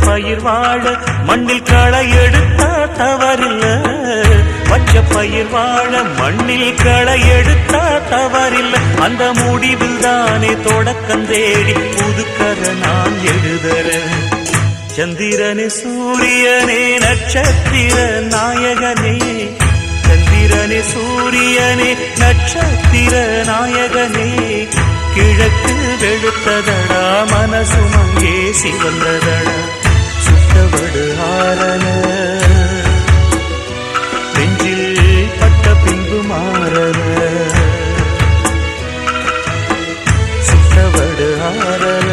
பயிர் வாழ மண்ணில் களை எடுத்தா தவறில்ல. பச்சை பயிர் வாழ மண்ணில் களை எடுத்தா தவறில்ல. அந்த முடிவில் தானே தொடக்கம் தேடி புதுக்கதை நான் எழுதுறேன். சந்திரனே சூரியனே நட்சத்திர நாயகனே, சந்திரனே சூரியனே நட்சத்திர நாயகனே, கிழக்கு வெளுத்ததடா மனசும் அங்கே சிவந்ததடா. சுட்டவடு ஆரன நெஞ்சில் பட்ட பின்பு மாறன, சுட்டவடு ஆரன